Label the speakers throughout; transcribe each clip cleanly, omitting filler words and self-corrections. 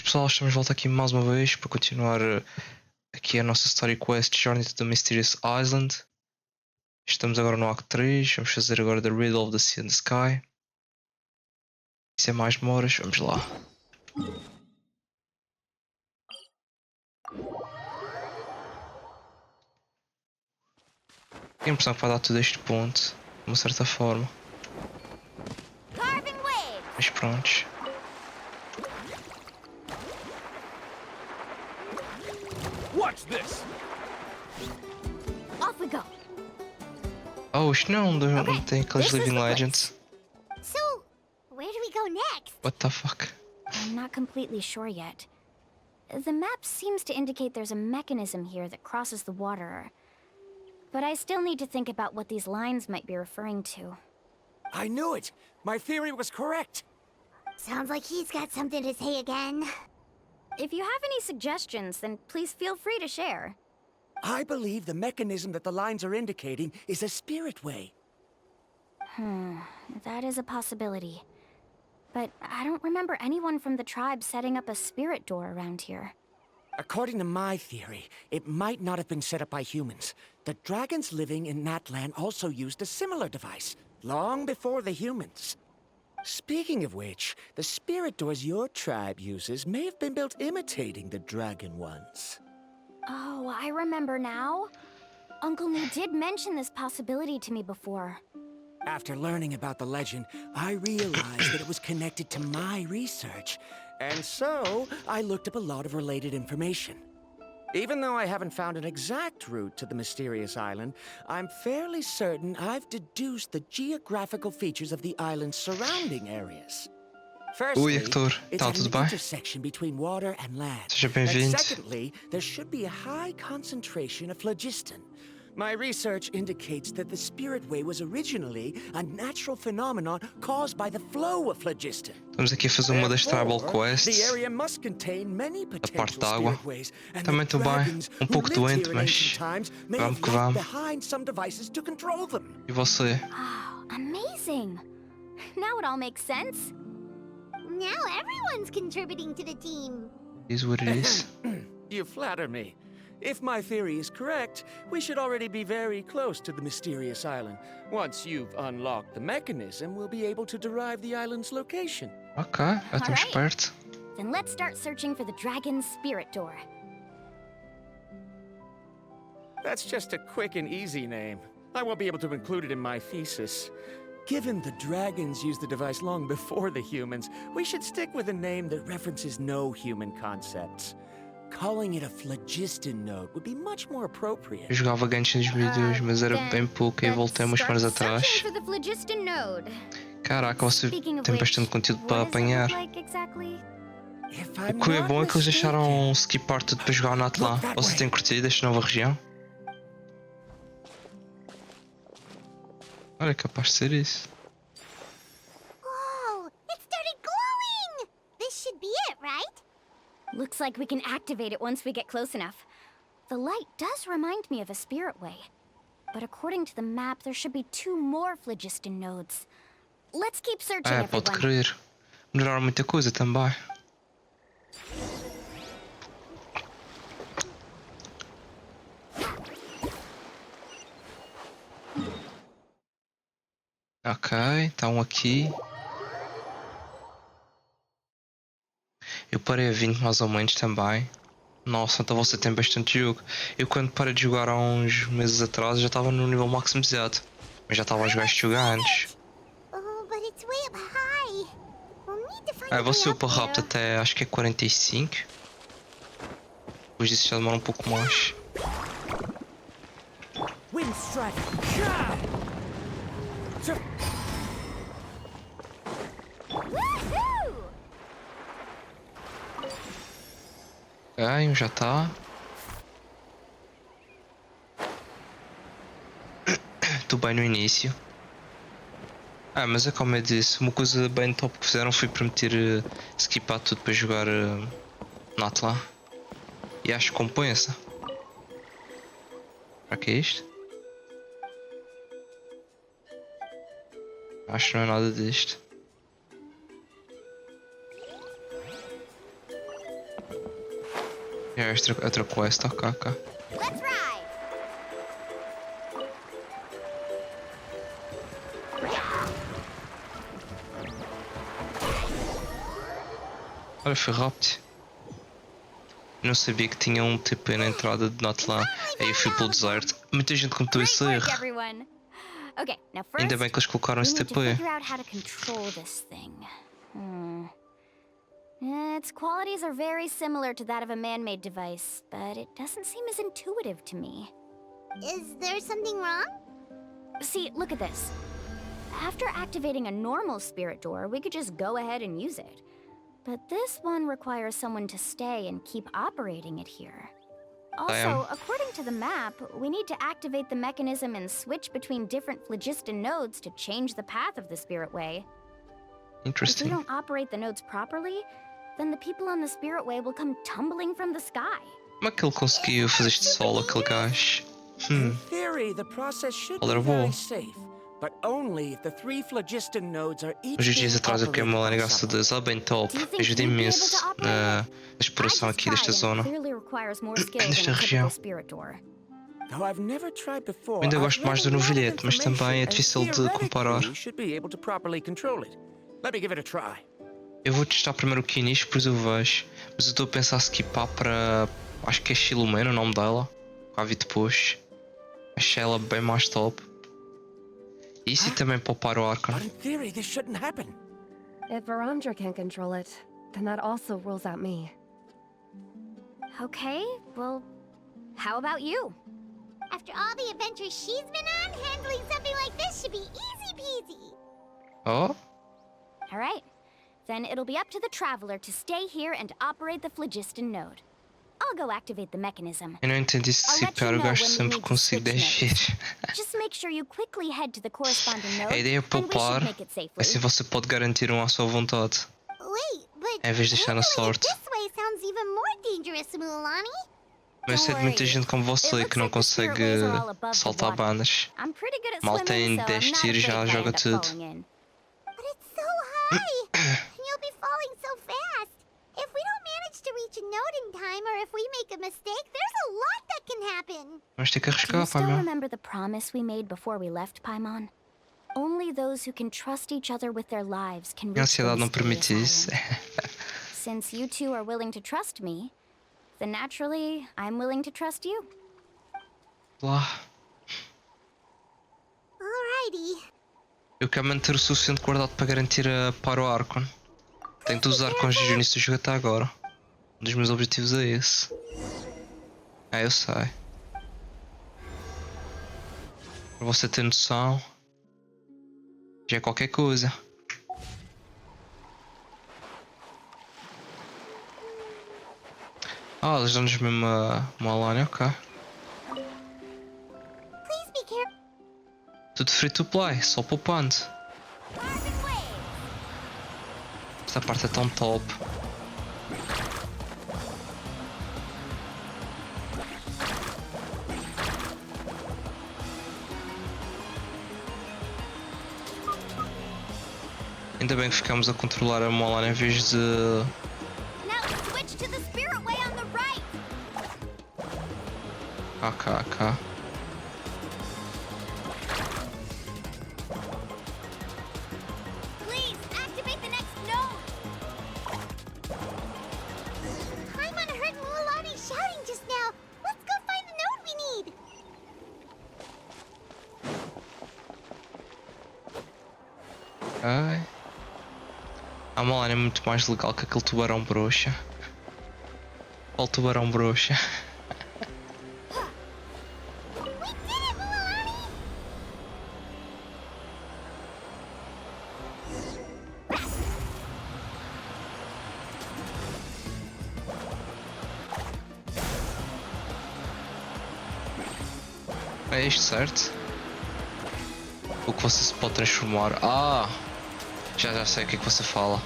Speaker 1: Pessoal, estamos de volta aqui mais uma vez para continuar aqui a nossa Story Quest Journey to the Mysterious Island. Estamos agora no Act 3, vamos fazer agora The Riddle of the Sea and the Sky. Sem mais demoras, vamos lá. Tenho a impressão que vai dar tudo a este ponto, de uma certa forma. Mas prontos.
Speaker 2: Watch this.
Speaker 3: Off we go.
Speaker 1: Oh, isto não é onde tem aqueles Living Legends.
Speaker 3: So, where do we go next?
Speaker 1: What the fuck?
Speaker 3: I'm not completely sure yet. The map seems to indicate there's a mechanism here that crosses the water. But I still need to think about what these lines might be referring to.
Speaker 2: I knew it. My theory was correct.
Speaker 4: Sounds like he's got something to say again.
Speaker 3: If you have any suggestions, then please feel free to share.
Speaker 2: I believe the mechanism that the lines are indicating is a spirit way.
Speaker 3: That is a possibility. But I don't remember anyone from the tribe setting up a spirit door around here.
Speaker 2: According to my theory, it might not have been set up by humans. The dragons living in that land also used a similar device, long before the humans. Speaking of which, the spirit doors your tribe uses may have been built imitating the dragon ones.
Speaker 3: Oh, I remember now. Uncle Nee did mention this possibility to me before.
Speaker 2: After learning about the legend, I realized that it was connected to my research, and so I looked up a lot of related information. Even though I haven't found an exact route to the mysterious island, I'm fairly certain I've deduced the geographical features of the island's surrounding areas. Firstly,
Speaker 1: Hector,
Speaker 2: it's
Speaker 1: tá
Speaker 2: an
Speaker 1: tudo bem?
Speaker 2: intersection between water and land.
Speaker 1: Seja
Speaker 2: And
Speaker 1: bem-vindo.
Speaker 2: secondly, there should be a high concentration of phlogiston. My research indicates that the Spirit Way was originally a natural phenomenon caused by the flow of phlogiston.
Speaker 1: Estamos aqui a fazer uma das Tribal
Speaker 2: Therefore,
Speaker 1: Quests.
Speaker 2: the area must contain many
Speaker 1: parte
Speaker 2: potential
Speaker 1: d'água.
Speaker 2: spirit ways, and
Speaker 1: Também
Speaker 2: the
Speaker 1: estou bem,
Speaker 2: dragons
Speaker 1: pouco
Speaker 2: who lived
Speaker 1: doente,
Speaker 2: here in
Speaker 1: mas
Speaker 2: ancient times may
Speaker 1: vamos
Speaker 2: have
Speaker 1: que
Speaker 2: left
Speaker 1: vamos.
Speaker 2: behind some devices to control them.
Speaker 1: E você?
Speaker 3: Wow, amazing! Now it all makes sense.
Speaker 4: Now everyone's contributing to the team.
Speaker 1: Is what it is.
Speaker 2: You flatter me. If my theory is correct, we should already be very close to the mysterious island. Once you've unlocked the mechanism, we'll be able to derive the island's location.
Speaker 1: Ok, já estamos
Speaker 3: Alright.
Speaker 1: perto.
Speaker 3: Then let's start searching for the dragon's spirit door.
Speaker 2: That's just a quick and easy name. I won't be able to include it in my thesis. Given the dragons used the device long before the humans, we should stick with a name that references no human concepts. Calling it a phlogiston node would be much more appropriate.
Speaker 1: Eu jogava GENSHIN em 2002, mas era bem pouco e voltei umas semanas atrás.
Speaker 3: Searching for the phlogiston node.
Speaker 1: Caraca, você
Speaker 3: Speaking of
Speaker 1: tem
Speaker 3: which,
Speaker 1: bastante conteúdo para
Speaker 3: what does it
Speaker 1: apanhar.
Speaker 3: look like exactly?
Speaker 2: If
Speaker 1: O
Speaker 2: I'm
Speaker 1: que é
Speaker 2: not
Speaker 1: bom é que eles
Speaker 2: mistaken,
Speaker 1: deixaram skipar tudo para jogar o Nat lá. Você tem curtido esta nova região? Olha, é capaz de ser isso.
Speaker 4: Whoa, it started glowing! This should be it, right?
Speaker 3: Looks like we can activate it once we get close enough. The light does remind me of a spirit way. But according to the map, there should be 2 more phlogiston nodes. Let's keep searching,
Speaker 1: É, pode
Speaker 3: everyone.
Speaker 1: crer. Melhorar muita coisa também. Ok, está um aqui. Eu parei a 20 mais ou menos também. Nossa, então você tem bastante jogo. Eu quando parei de jogar há uns meses atrás já estava no nível maximizado. Mas já estava a jogar este jogo antes.
Speaker 4: Oh, but it's way up high. We'll need to find
Speaker 1: Ah,
Speaker 4: a way
Speaker 1: você
Speaker 4: up
Speaker 1: upa rápido
Speaker 4: there.
Speaker 1: até acho que é 45. Depois disso já demora um pouco mais.
Speaker 2: Wind strike.
Speaker 3: Woohoo!
Speaker 1: Ok, já está. Estou bem no início. Ah, mas é como eu disse, uma coisa bem top que fizeram foi permitir skipar tudo para jogar Nat lá. E acho que compensa. Será que é isto? Acho que não é nada disto. É outra quest, ok.
Speaker 3: Let's ride!
Speaker 1: Olha, foi rápido. Não sabia que tinha um TP na entrada de Notlan. Aí eu fui pelo deserto. Muita gente cometeu
Speaker 3: Great
Speaker 1: esse
Speaker 3: work,
Speaker 1: erro.
Speaker 3: everyone. Okay, now first,
Speaker 1: Ainda bem que eles colocaram
Speaker 3: we
Speaker 1: esse
Speaker 3: need to
Speaker 1: TP.
Speaker 3: figure out how to control this thing. Its qualities are very similar to that of a man-made device, but it doesn't seem as intuitive to me.
Speaker 4: Is there something wrong?
Speaker 3: See, look at this. After activating a normal spirit door, we could just go ahead and use it. But this one requires someone to stay and keep operating it here. Also, according to the map, we need to activate the mechanism and switch between different phlogiston nodes to change the path of the spirit way. If we
Speaker 1: Interesting.
Speaker 3: don't operate the nodes properly, then the people on the spirit way will come tumbling from the sky.
Speaker 1: Como é que ele conseguiu fazer isto solo, aquele gajo?
Speaker 2: In theory, the process should
Speaker 1: Olha,
Speaker 2: be
Speaker 1: vou.
Speaker 2: very safe, but only if the 3 phlogiston nodes are each
Speaker 1: Uns dias
Speaker 2: being
Speaker 1: atrás eu peguei uma
Speaker 2: operated by
Speaker 1: Lane
Speaker 2: someone.
Speaker 1: H2, ela bem top.
Speaker 3: Do you think
Speaker 1: Ajuda
Speaker 3: you'd be
Speaker 1: imenso
Speaker 3: able to operate
Speaker 1: na
Speaker 3: I
Speaker 1: exploração
Speaker 3: just
Speaker 1: aqui desta
Speaker 3: tried, and
Speaker 1: zona.
Speaker 3: it clearly requires more skill
Speaker 1: Desta
Speaker 3: than a
Speaker 1: região.
Speaker 3: typical spirit door.
Speaker 2: Though I've never tried before,
Speaker 1: Eu ainda
Speaker 2: I've
Speaker 1: gosto
Speaker 2: read
Speaker 1: mais
Speaker 2: a
Speaker 1: do
Speaker 2: lot of
Speaker 1: novilhete, mas também é
Speaker 2: information,
Speaker 1: difícil
Speaker 2: and
Speaker 1: de comparar.
Speaker 2: theoretically, you should be able to properly control it. Let me give it a try.
Speaker 1: Eu vou testar primeiro o Kinish, depois eu vejo. Mas eu estou a pensar a skipar para. Acho que é Shilomena o nome dela. Já vi depois. Achei ela bem mais top. Isso e também poupar o Archon.
Speaker 2: But in theory, this shouldn't happen.
Speaker 5: If Varandra can't control it, then that also rules out me.
Speaker 3: Okay, well, how about you?
Speaker 4: After all the adventures she's been on, handling something like this should be easy peasy.
Speaker 1: Oh?
Speaker 3: All right. Then it'll be up to the Traveler to stay here and operate the phlogiston node. I'll go activate the mechanism.
Speaker 1: Eu não entendi se
Speaker 3: I'll let
Speaker 1: skipar,
Speaker 3: you
Speaker 1: eu
Speaker 3: know
Speaker 1: gasto
Speaker 3: when we
Speaker 1: sempre
Speaker 3: need to
Speaker 1: consigo
Speaker 3: switch
Speaker 1: 10 x.
Speaker 3: Just make sure you quickly head to the corresponding node,
Speaker 1: A ideia é
Speaker 3: and we should
Speaker 1: poupar,
Speaker 3: make it safely.
Speaker 1: assim você pode garantir um à sua vontade.
Speaker 4: Wait, but
Speaker 1: Em vez de deixar na
Speaker 4: handling it
Speaker 1: sorte.
Speaker 4: this way sounds even more dangerous, Mulani.
Speaker 1: Mas eu sei de muita gente como você que não consegue saltar bandas.
Speaker 3: I'm pretty good at
Speaker 1: Mal
Speaker 3: swimming,
Speaker 1: tem
Speaker 3: so
Speaker 1: 10
Speaker 3: I'm not
Speaker 1: tiros e
Speaker 3: afraid
Speaker 1: já
Speaker 3: if I
Speaker 1: joga
Speaker 3: end up
Speaker 1: tudo.
Speaker 3: falling in.
Speaker 4: But it's so high, and you'll be falling so fast. If we don't manage to reach a node in time, or if we make a mistake, there's a lot that can happen.
Speaker 1: Vamos ter que
Speaker 3: Do you
Speaker 1: arriscar,
Speaker 3: still
Speaker 1: pai meu.
Speaker 3: remember the promise we made before we left Paimon? Only those who can trust each other with their lives can
Speaker 1: Minha
Speaker 3: reach the
Speaker 1: ansiedade não
Speaker 3: mysterious
Speaker 1: permite isso.
Speaker 3: island. Since you two are willing to trust me, then naturally, I'm willing to trust you.
Speaker 1: Lá.
Speaker 4: Alrighty.
Speaker 1: Eu quero manter o suficiente guardado para garantir a para o Archon. Tenho todos os Archons de início do jogo até agora. Um dos meus objetivos é esse. Eu sei. Para você ter noção, já é qualquer coisa. Eles dão-nos mesmo uma line, ok.
Speaker 4: Please be careful.
Speaker 1: Tudo free to play, só poupando. Esta parte é tão top. Ainda bem que ficamos a controlar a Molan em vez de.
Speaker 3: Now switch to the spirit way on the right.
Speaker 1: Ok.
Speaker 3: Please activate the next node.
Speaker 4: Paimon heard Mulani shouting just now. Let's go find the node we need.
Speaker 1: Ai. A Molan é muito mais legal que aquele tubarão broxa. Qual tubarão broxa?
Speaker 4: We did it, Mulani!
Speaker 1: É isto, certo? O que você se pode transformar. Já sei o que é que você fala.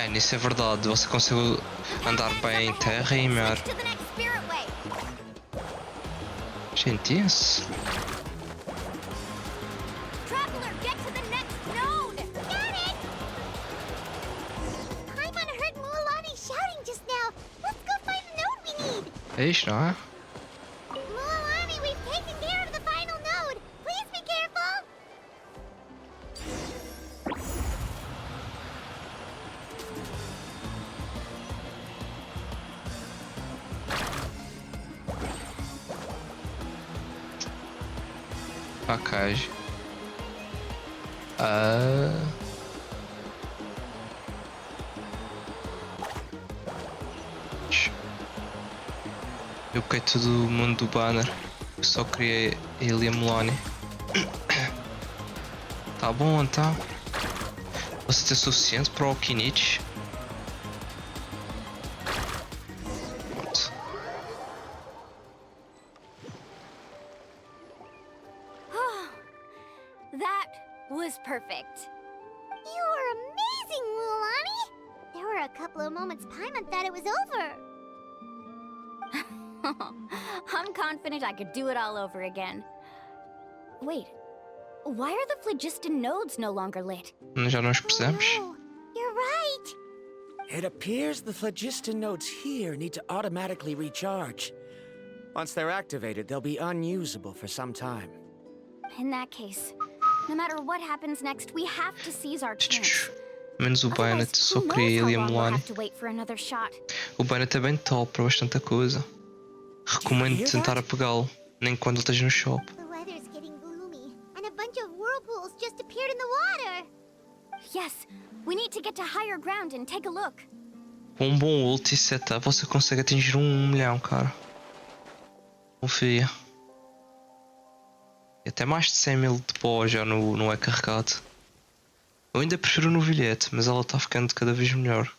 Speaker 1: Nisso é verdade. Você consegue andar bem em terra e em mar.
Speaker 3: Switch to the next spirit way.
Speaker 1: Intenso.
Speaker 3: Traveler, get to the next node.
Speaker 4: Got it! Paimon heard Mulani shouting just now. Let's go find the node we
Speaker 1: É isto, não é?
Speaker 4: Mualani, we've taken care of the final node. Please be careful.
Speaker 1: Ok. Ah. Eu caí todo o mundo do banner. Eu só queria ele e a Melanie. Tá bom então. Você ter suficiente para o Kinich? Pronto.
Speaker 3: That was perfect.
Speaker 4: You were amazing, Mualani. There were a couple of moments Paimon thought it was over.
Speaker 3: I'm confident I could do it all over again. Wait, why are the phlogiston nodes no longer lit?
Speaker 1: Já nós pusemos.
Speaker 4: Oh, no. You're right.
Speaker 2: It appears the phlogiston nodes here need to automatically recharge. Once they're activated, they'll be unusable for some time.
Speaker 3: In that case, no matter what happens next, we have to seize our chance.
Speaker 1: Menos o
Speaker 3: Otherwise,
Speaker 1: Bennett, só
Speaker 3: who
Speaker 1: queria
Speaker 3: knows
Speaker 1: ele e
Speaker 3: how
Speaker 1: a
Speaker 3: long we'll
Speaker 1: Melanie.
Speaker 3: have to wait for another shot.
Speaker 1: O Bennett é bem top para bastante coisa. Recomendo tentar apegá-lo, nem quando ele esteja no shop.
Speaker 4: The weather's getting gloomy, and a bunch of whirlpools just appeared in the water.
Speaker 3: Yes, we need to get to higher ground and take a look.
Speaker 1: Com um bom ult e setup você consegue atingir 1 milhão, cara. Confia. E até mais de 100 mil de pó já no é carregado. Eu ainda prefiro no novilhete, mas ela está ficando cada vez melhor.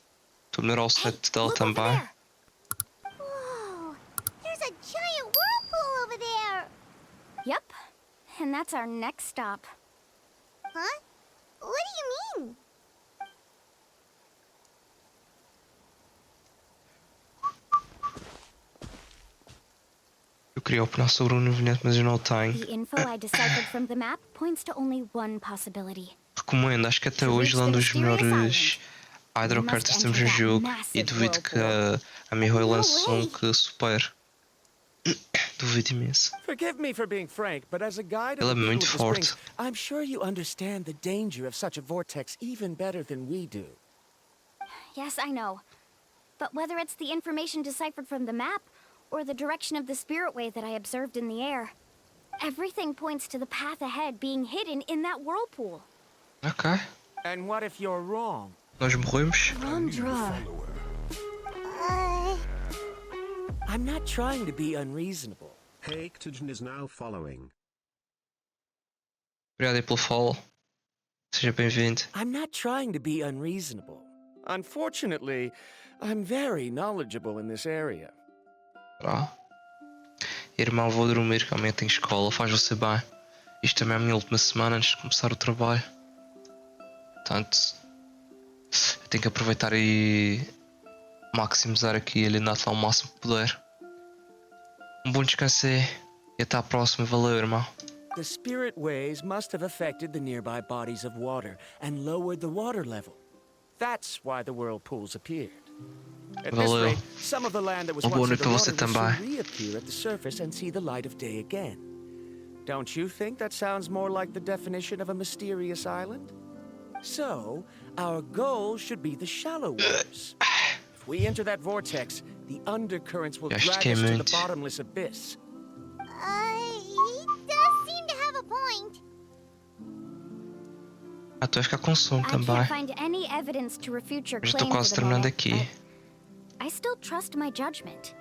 Speaker 1: Estou a melhorar o set dela
Speaker 3: Look over
Speaker 1: também.
Speaker 3: there.
Speaker 4: Whoa! There's a giant whirlpool over there.
Speaker 3: Yep, and that's our next stop.
Speaker 4: Huh? What do you mean?
Speaker 1: Eu queria opinar sobre o novilhete, mas eu não o tenho.
Speaker 3: The info I deciphered from the map points to only one possibility.
Speaker 1: Recomendo, acho que até hoje ele é um dos melhores hydrocartas que temos no jogo. E duvido que a Mihoy lance um que supere. Duvido imenso.
Speaker 2: Forgive me for being frank, but as a guide
Speaker 1: Ele é
Speaker 2: of the
Speaker 1: muito
Speaker 2: people of the
Speaker 1: forte.
Speaker 2: Springs, I'm sure you understand the danger of such a vortex even better than we do.
Speaker 3: Yes, I know. But whether it's the information deciphered from the map, or the direction of the spirit wave that I observed in the air, everything points to the path ahead being hidden in that whirlpool.
Speaker 1: Ok.
Speaker 2: And what if you're wrong?
Speaker 1: Nós morremos.
Speaker 5: Rondra.
Speaker 2: I'm not trying to be unreasonable.
Speaker 6: Hectogen is now following.
Speaker 1: Obrigado aí pelo follow. Seja bem-vindo.
Speaker 2: I'm not trying to be unreasonable. Unfortunately, I'm very knowledgeable in this area.
Speaker 1: Tá. Irmão, vou dormir que amanhã tenho escola. Faz você bem. Isto também é a minha última semana antes de começar o trabalho. Portanto, eu tenho que aproveitar e maximizar aqui ele na o máximo que puder. Um bom descanso aí e até à próxima. Valeu, irmão.
Speaker 2: The spirit waves must have affected the nearby bodies of water and lowered the water level. That's why the whirlpools appeared. At this
Speaker 1: Valeu.
Speaker 2: rate, some of the land that was
Speaker 1: Uma boa
Speaker 2: once
Speaker 1: noite para você
Speaker 2: underwater will soon
Speaker 1: também.
Speaker 2: reappear at the surface and see the light of day again. Don't you think that sounds more like the definition of a mysterious island? So, our goal should be the shallow waters. If we enter that vortex, the undercurrents will
Speaker 1: Já
Speaker 2: drag
Speaker 1: estiquei
Speaker 2: us to the
Speaker 1: muito.
Speaker 2: bottomless abyss.
Speaker 4: He does seem to have a point.
Speaker 1: Ah, tu vai ficar com sono
Speaker 3: I
Speaker 1: também.
Speaker 3: can't find any evidence to refute your
Speaker 1: Já
Speaker 3: claim
Speaker 1: estou quase
Speaker 3: for the
Speaker 1: terminando
Speaker 3: moment,
Speaker 1: aqui.
Speaker 3: but I still trust my judgment.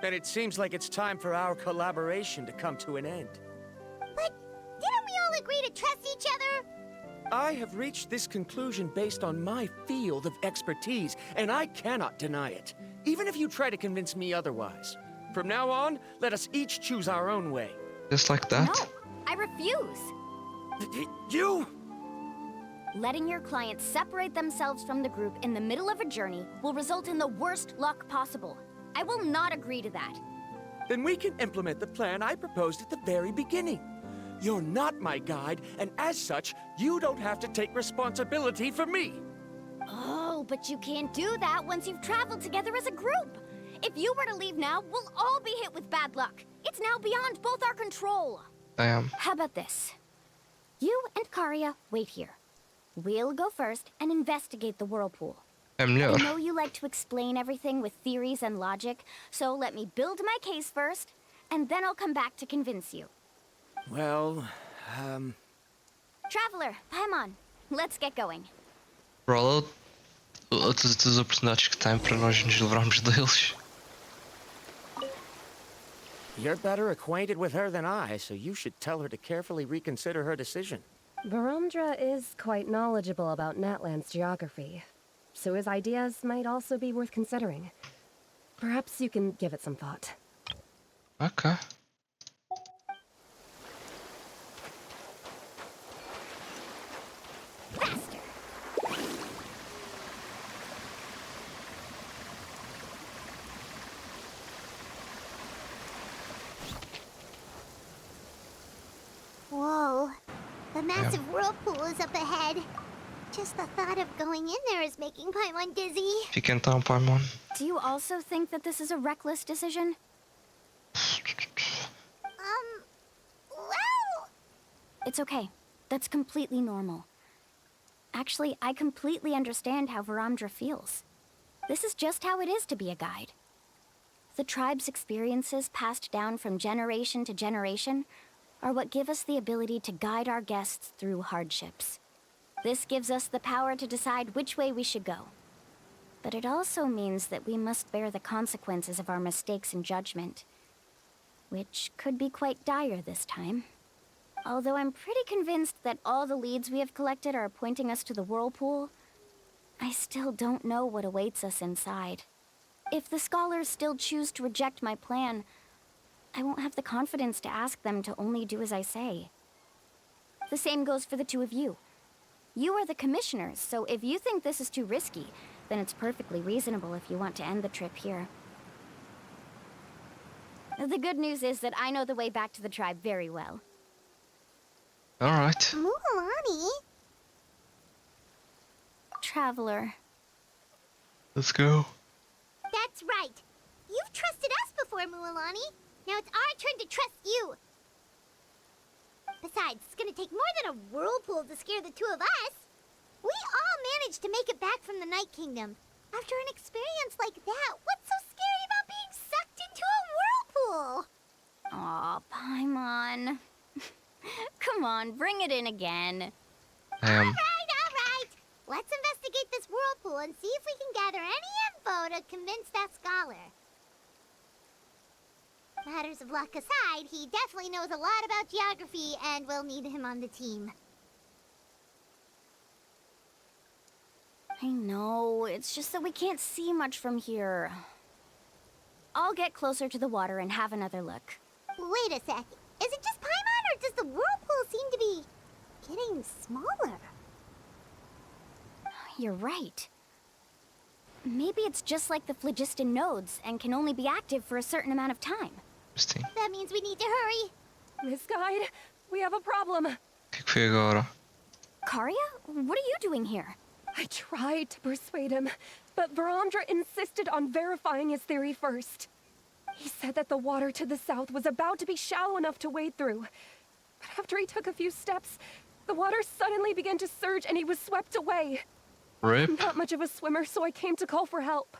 Speaker 2: Then it seems like it's time for our collaboration to come to an end.
Speaker 4: But didn't we all agree to trust each other?
Speaker 2: I have reached this conclusion based on my field of expertise, and I cannot deny it, even if you try to convince me otherwise. From now on, let us each choose our own way.
Speaker 1: Just like that.
Speaker 3: No, I refuse.
Speaker 2: You?
Speaker 3: Letting your clients separate themselves from the group in the middle of a journey will result in the worst luck possible. I will not agree to that.
Speaker 2: Then we can implement the plan I proposed at the very beginning. You're not my guide, and as such, you don't have to take responsibility for me.
Speaker 3: Oh, but you can't do that once you've traveled together as a group. If you were to leave now, we'll all be hit with bad luck. It's now beyond both our control.
Speaker 1: Damn.
Speaker 3: How about this? You and Karya wait here. We'll go first and investigate the whirlpool.
Speaker 1: É
Speaker 3: I
Speaker 1: melhor.
Speaker 3: know you like to explain everything with theories and logic, so let me build my case first, and then I'll come back to convince you.
Speaker 2: Well,
Speaker 3: Traveler, Paimon, let's get going.
Speaker 1: Rola todas as oportunidades que tem para nós nos livrarmos deles.
Speaker 2: you're better acquainted with her than I, so you should tell her to carefully reconsider her decision.
Speaker 5: Baramdra is quite knowledgeable about Natland's geography, so his ideas might also be worth considering. Perhaps you can give it some thought.
Speaker 1: Ok.
Speaker 3: Faster!
Speaker 4: Whoa. The massive whirlpool is up ahead. Just the thought of going in there is making Paimon dizzy.
Speaker 1: Fica então, Paimon.
Speaker 3: Do you also think that this is a reckless decision?
Speaker 4: Well...
Speaker 3: It's okay. That's completely normal. Actually, I completely understand how Varamdra feels. This is just how it is to be a guide. The tribe's experiences passed down from generation to generation are what give us the ability to guide our guests through hardships. This gives us the power to decide which way we should go. But it also means that we must bear the consequences of our mistakes and judgment, which could be quite dire this time. Although I'm pretty convinced that all the leads we have collected are pointing us to the whirlpool, I still don't know what awaits us inside. If the scholars still choose to reject my plan, I won't have the confidence to ask them to only do as I say. The same goes for the two of you. You are the commissioners, so if you think this is too risky, then it's perfectly reasonable if you want to end the trip here. The good news is that I know the way back to the tribe very well.
Speaker 1: Alright.
Speaker 4: Mualani?
Speaker 3: Traveler.
Speaker 1: Let's go.
Speaker 4: That's right. You've trusted us before, Mualani. Now it's our turn to trust you. Besides, it's gonna take more than a whirlpool to scare the two of us. We all managed to make it back from the Night Kingdom. After an experience like that, what's so scary about being sucked into a whirlpool?
Speaker 3: Aw, Paimon. Come on, bring it in again.
Speaker 1: Damn.
Speaker 4: All right. Let's investigate this whirlpool and see if we can gather any info to convince that scholar. Matters of luck aside, he definitely knows a lot about geography, and we'll need him on the team.
Speaker 3: I know, it's just that we can't see much from here. I'll get closer to the water and have another look.
Speaker 4: Wait a sec. Is it just Paimon, or does the whirlpool seem to be getting smaller?
Speaker 3: You're right. Maybe it's just like the phlogiston nodes and can only be active for a certain amount of time.
Speaker 1: Interesting.
Speaker 4: That means we need to hurry.
Speaker 5: Miss Guide, we have a problem.
Speaker 1: O que foi agora?
Speaker 3: Karya? What are you doing here?
Speaker 5: I tried to persuade him, but Varamdra insisted on verifying his theory first. He said that the water to the south was about to be shallow enough to wade through. But after he took a few steps, the water suddenly began to surge and he was swept away.
Speaker 1: Rip.
Speaker 5: I'm not much of a swimmer, so I came to call for help.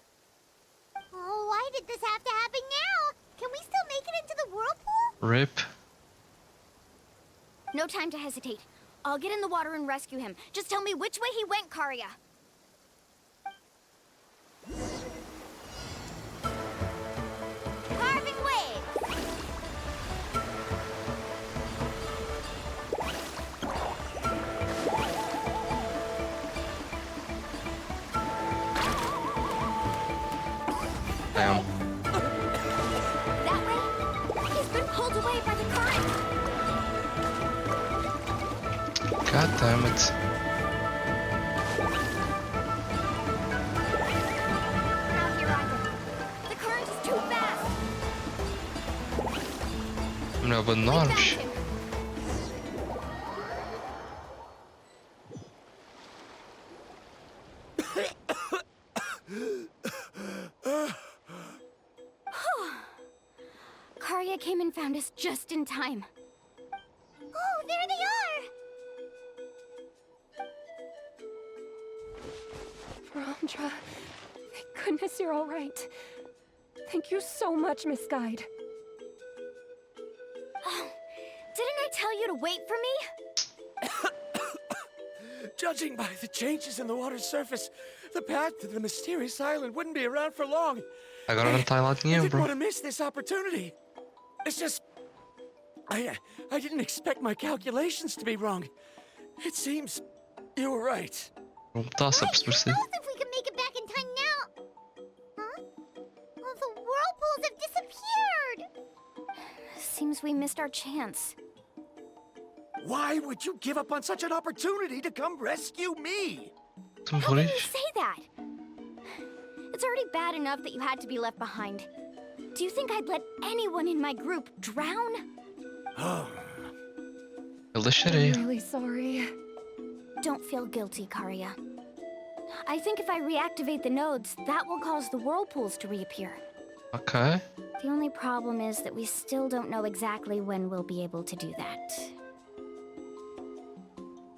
Speaker 4: Oh, why did this have to happen now? Can we still make it into the whirlpool?
Speaker 1: Rip.
Speaker 3: No time to hesitate. I'll get in the water and rescue him. Just tell me which way he went, Karya. Carving waves!
Speaker 1: Damn.
Speaker 3: That way? He's been pulled away by the current.
Speaker 1: God damn it.
Speaker 3: Out here, Isaac. The current is too fast.
Speaker 1: Melhor
Speaker 3: We found
Speaker 1: abandonarmos.
Speaker 3: him. Karya came and found us just in time.
Speaker 4: Oh, there they are!
Speaker 5: Bromdra, thank goodness you're all right. Thank you so much, Miss Guide.
Speaker 3: Oh, didn't I tell you to wait for me?
Speaker 2: Judging by the changes in the water's surface, the path to the mysterious island wouldn't be around for long.
Speaker 1: Agora não tá lá
Speaker 2: I
Speaker 1: nenhum,
Speaker 2: didn't
Speaker 1: bro.
Speaker 2: want to miss this opportunity. It's just... I didn't expect my calculations to be wrong. It seems you were right.
Speaker 1: Não tá, só
Speaker 4: Who
Speaker 1: perceber.
Speaker 4: knows if we can make it back in time now? Huh? Oh, the whirlpools have disappeared!
Speaker 3: Seems we missed our chance.
Speaker 2: Why would you give up on such an opportunity to come rescue me?
Speaker 1: Tu me
Speaker 3: How can you
Speaker 1: morres?
Speaker 3: say that? It's already bad enough that you had to be left behind. Do you think I'd let anyone in my group drown?
Speaker 1: Eu deixarei.
Speaker 5: I'm really sorry.
Speaker 3: Don't feel guilty, Karya. I think if I reactivate the nodes, that will cause the whirlpools to reappear.
Speaker 1: Ok.
Speaker 3: The only problem is that we still don't know exactly when we'll be able to do that.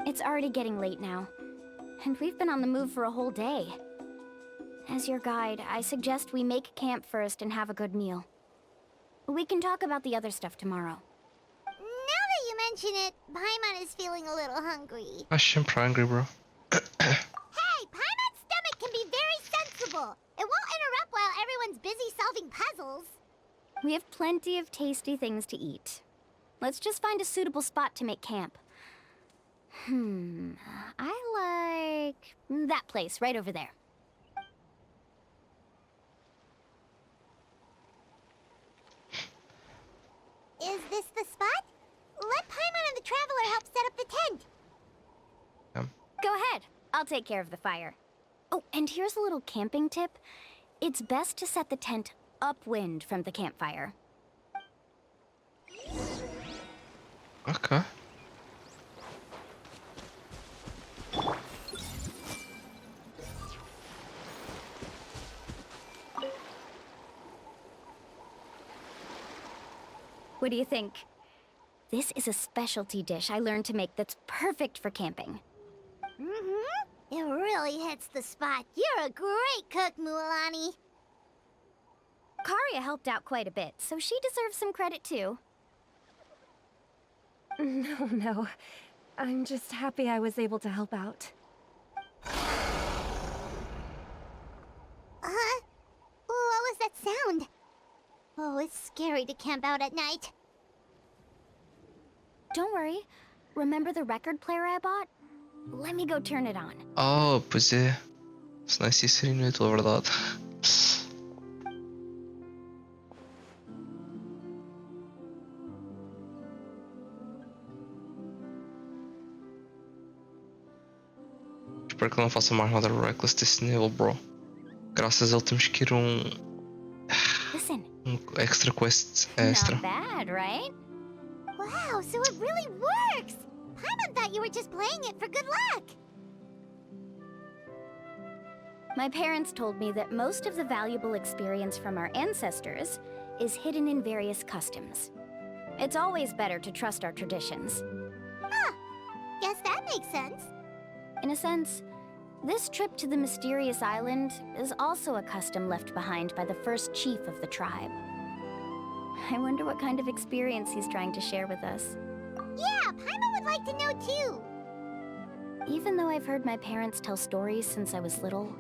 Speaker 3: It's already getting late now, and we've been on the move for a whole day. As your guide, I suggest we make camp first and have a good meal. We can talk about the other stuff tomorrow.
Speaker 4: Now that you mention it, Paimon is feeling a little hungry.
Speaker 1: Acho sempre angry, bro.
Speaker 4: Hey, Paimon's stomach can be very sensible. It won't interrupt while everyone's busy solving puzzles.
Speaker 3: We have plenty of tasty things to eat. Let's just find a suitable spot to make camp. I like that place right over there.
Speaker 4: Is this the spot? Let Paimon and the Traveler help set up the tent.
Speaker 3: Go ahead. I'll take care of the fire. Oh, and here's a little camping tip. It's best to set the tent upwind from the campfire.
Speaker 1: Ok.
Speaker 3: What do you think? This is a specialty dish I learned to make that's perfect for camping.
Speaker 4: It really hits the spot. You're a great cook, Mualani.
Speaker 3: Karya helped out quite a bit, so she deserves some credit too.
Speaker 5: No. I'm just happy I was able to help out.
Speaker 4: Huh? What was that sound? Oh, it's scary to camp out at night.
Speaker 3: Don't worry. Remember the record player I bought? Let me go turn it on.
Speaker 1: Oh, pois é. Senão isso ia ser inútil, a verdade. Espero que ele não faça mais nada reckless desse nível, bro. Graças a ele temos que ir
Speaker 3: Listen.
Speaker 1: extra quest extra.
Speaker 3: Not bad, right?
Speaker 4: Wow, so it really works! Paimon thought you were just playing it for good luck.
Speaker 3: My parents told me that most of the valuable experience from our ancestors is hidden in various customs. It's always better to trust our traditions.
Speaker 4: Huh. Guess that makes sense.
Speaker 3: In a sense, this trip to the mysterious island is also a custom left behind by the first chief of the tribe. I wonder what kind of experience he's trying to share with us.
Speaker 4: Yeah, Paimon would like to know too.
Speaker 3: Even though I've heard my parents tell stories since I was little,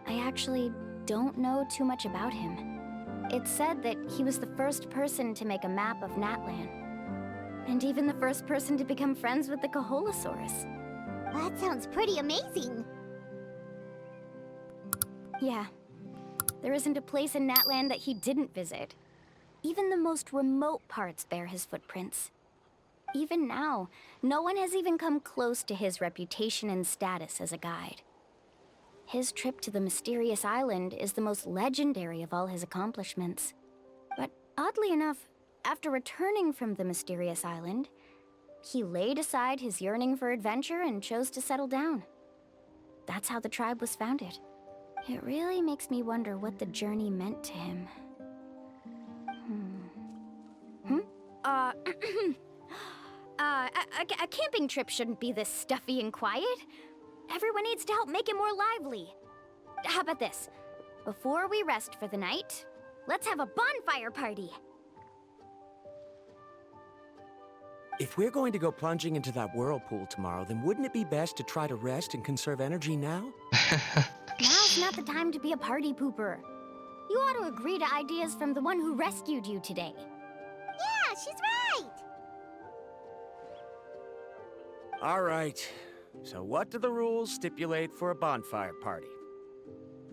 Speaker 3: I actually don't know too much about him. It's said that he was the first person to make a map of Natlan, and even the first person to become friends with the Kaholosaurus.
Speaker 4: That sounds pretty amazing.
Speaker 3: Yeah. There isn't a place in Natlan that he didn't visit. Even the most remote parts bear his footprints. Even now, no one has even come close to his reputation and status as a guide. His trip to the mysterious island is the most legendary of all his accomplishments. But oddly enough, after returning from the mysterious island, he laid aside his yearning for adventure and chose to settle down. That's how the tribe was founded. It really makes me wonder what the journey meant to him. A camping trip shouldn't be this stuffy and quiet. Everyone needs to help make it more lively. How about this? Before we rest for the night, let's have a bonfire party.
Speaker 2: If we're going to go plunging into that whirlpool tomorrow, then wouldn't it be best to try to rest and conserve energy now?
Speaker 3: Now's not the time to be a party pooper. You ought to agree to ideas from the one who rescued you today.
Speaker 4: Yeah, she's right.
Speaker 2: All right. So what do the rules stipulate for a bonfire party?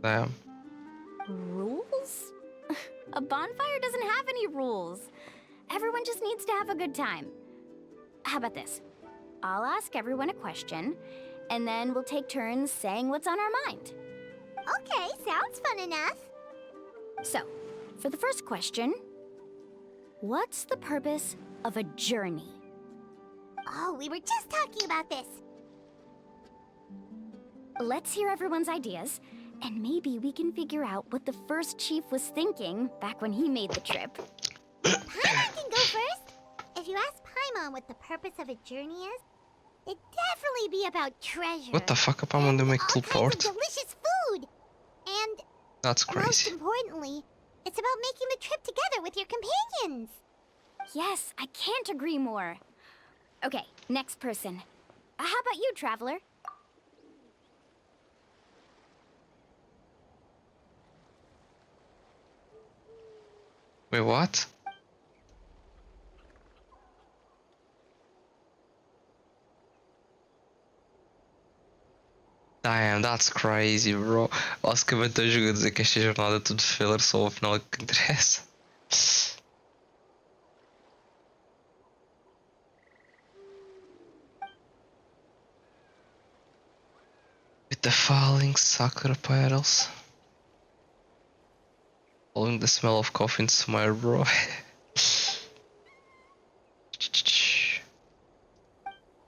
Speaker 1: Damn.
Speaker 3: Rules? A bonfire doesn't have any rules. Everyone just needs to have a good time. How about this? I'll ask everyone a question, and then we'll take turns saying what's on our mind.
Speaker 4: Okay, sounds fun enough.
Speaker 3: So, for the first question, what's the purpose of a journey?
Speaker 4: Oh, we were just talking about this.
Speaker 3: Let's hear everyone's ideas, and maybe we can figure out what the first chief was thinking back when he made the trip.
Speaker 4: Paimon can go first. If you ask Paimon what the purpose of a journey is, it'd definitely be about treasure.
Speaker 1: What the fuck? Apa man demek
Speaker 4: all kinds of
Speaker 1: teleport?
Speaker 4: delicious food. And
Speaker 1: That's
Speaker 4: most
Speaker 1: crazy.
Speaker 4: importantly, it's about making the trip together with your companions.
Speaker 3: Yes, I can't agree more. Okay, next person. How about you, Traveler?
Speaker 1: Wait, what? Damn, that's crazy, bro. Basicamente eu jogo a dizer que esta jornada é tudo filler, só ao final é que interessa. With the falling sakura petals. Following the smell of coffee in summer, bro.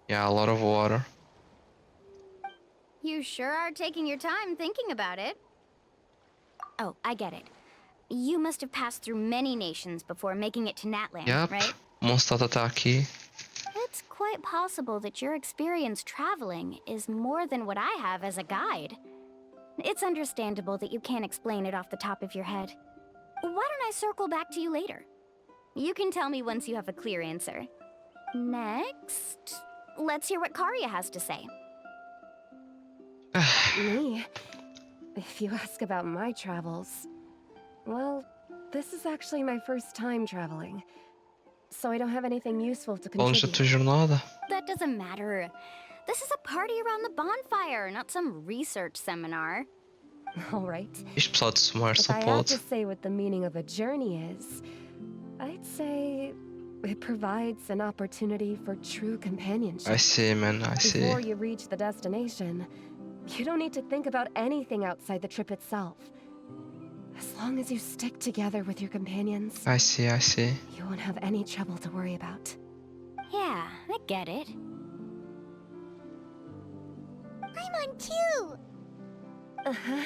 Speaker 1: Yeah, a lot of water.
Speaker 3: You sure are taking your time thinking about it. Oh, I get it. You must have passed through many nations before making it to Natland,
Speaker 1: Yep,
Speaker 3: right?
Speaker 1: monstro tá aqui.
Speaker 3: It's quite possible that your experience traveling is more than what I have as a guide. It's understandable that you can't explain it off the top of your head. Why don't I circle back to you later? You can tell me once you have a clear answer. Next, let's hear what Karya has to say.
Speaker 5: Me? If you ask about my travels, well, this is actually my first time traveling, so I don't have anything useful to
Speaker 1: Falamos da
Speaker 5: contribute.
Speaker 1: tua jornada.
Speaker 3: That doesn't matter. This is a party around the bonfire, not some research seminar.
Speaker 5: All right.
Speaker 1: Isto pessoal de somar
Speaker 5: If
Speaker 1: só
Speaker 5: I had
Speaker 1: pode.
Speaker 5: to say what the meaning of a journey is, I'd say it provides an opportunity for true companionship.
Speaker 1: I see, man, I see.
Speaker 5: Before you reach the destination, you don't need to think about anything outside the trip itself. As long as you stick together with your companions,
Speaker 1: I see, I see.
Speaker 5: you won't have any trouble to worry about.
Speaker 3: Yeah, I get it.
Speaker 4: I'm on too.
Speaker 5: Uh-huh.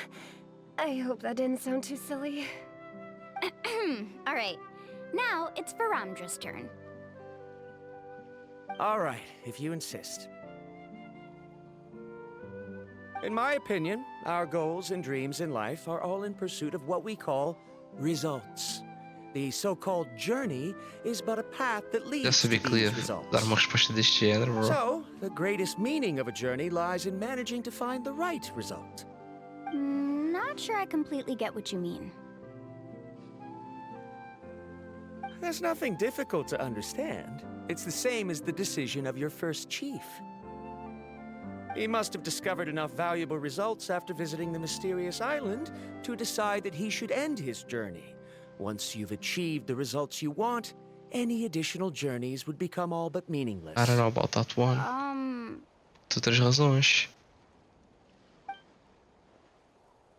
Speaker 5: I hope that didn't sound too silly.
Speaker 3: All right, now it's Varamdra's turn.
Speaker 2: All right, if you insist. In my opinion, our goals and dreams in life are all in pursuit of what we call results. The so-called journey is but a path that
Speaker 1: Já
Speaker 2: leads to
Speaker 1: sabia que ia
Speaker 2: these results.
Speaker 1: dar uma resposta deste género, bro.
Speaker 2: So, the greatest meaning of a journey lies in managing to find the right result.
Speaker 3: Not sure I completely get what you mean.
Speaker 2: There's nothing difficult to understand. It's the same as the decision of your first chief. He must have discovered enough valuable results after visiting the mysterious island to decide that he should end his journey. Once you've achieved the results you want, any additional journeys would become all but meaningless.
Speaker 1: I don't know about that one. Tu tens razões.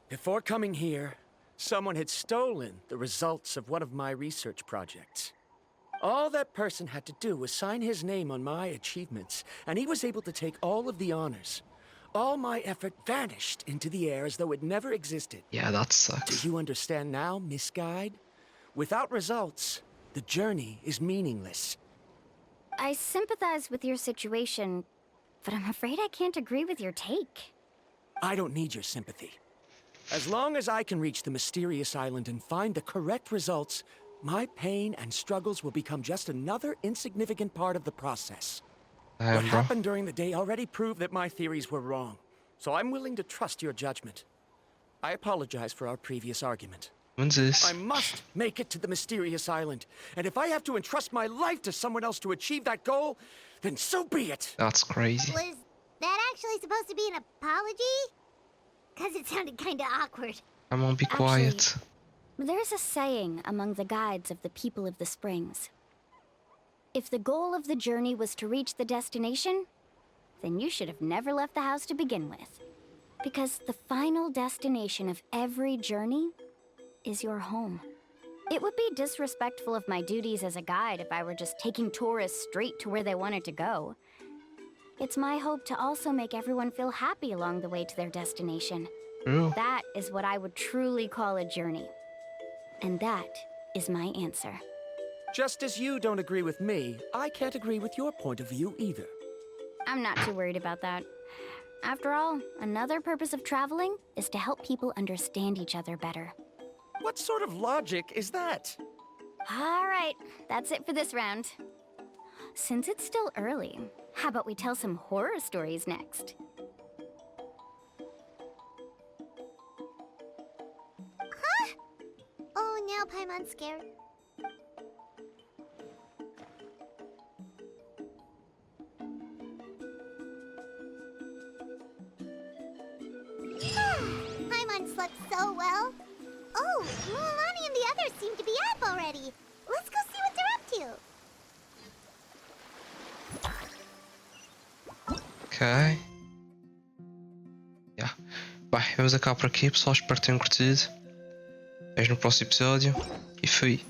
Speaker 2: Before coming here, someone had stolen the results of one of my research projects. All that person had to do was sign his name on my achievements, and he was able to take all of the honors. All my effort vanished into the air as though it never existed.
Speaker 1: Yeah, that
Speaker 2: Do
Speaker 1: sucks.
Speaker 2: you understand now, Miss Guide? Without results, the journey is meaningless.
Speaker 3: I sympathize with your situation, but I'm afraid I can't agree with your take.
Speaker 2: I don't need your sympathy. As long as I can reach the mysterious island and find the correct results, my pain and struggles will become just another insignificant part of the process. What
Speaker 1: Damn, bro.
Speaker 2: happened during the day already proved that my theories were wrong, so I'm willing to trust your judgment. I apologize for our previous argument.
Speaker 1: When's this?
Speaker 2: I must make it to the mysterious island, and if I have to entrust my life to someone else to achieve that goal, then so be it!
Speaker 1: That's crazy.
Speaker 4: Was that actually supposed to be an apology? Because it sounded kind of awkward.
Speaker 1: Come on, be quiet.
Speaker 3: There's a saying among the guides of the people of the springs. If the goal of the journey was to reach the destination, then you should have never left the house to begin with. Because the final destination of every journey is your home. It would be disrespectful of my duties as a guide if I were just taking tourists straight to where they wanted to go. It's my hope to also make everyone feel happy along the way to their destination.
Speaker 1: True.
Speaker 3: That is what I would truly call a journey. And that is my answer.
Speaker 2: Just as you don't agree with me, I can't agree with your point of view either.
Speaker 3: I'm not too worried about that. After all, another purpose of traveling is to help people understand each other better.
Speaker 2: What sort of logic is that?
Speaker 3: All right, that's it for this round. Since it's still early, how about we tell some horror stories next?
Speaker 4: Oh, now Paimon's scared. Paimon slept so well. Oh, Mulan and the others seem to be up already. Let's go see what they're up to.
Speaker 1: Ok. Yeah. Bem, vamos acabar por aqui, pessoal. Espero que tenham curtido. Vejo no próximo episódio. E fui.